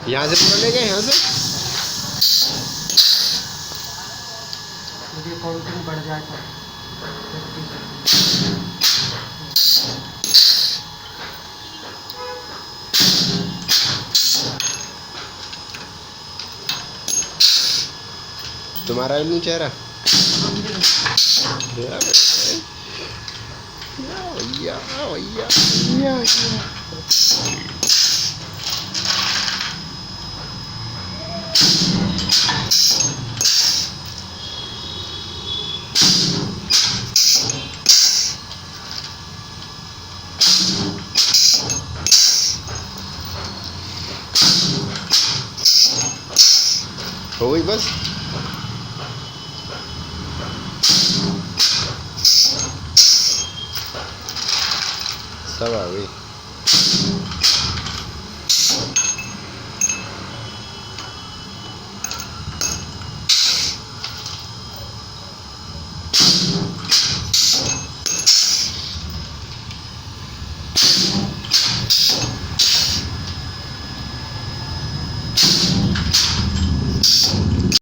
यहाँ से पूरा ले गए यहाँ से। मुझे काउंटिंग बढ़ जाए तो तुम्हारा इल्लू चेहरा भैया भैया। हो गई बस। सब आ गई।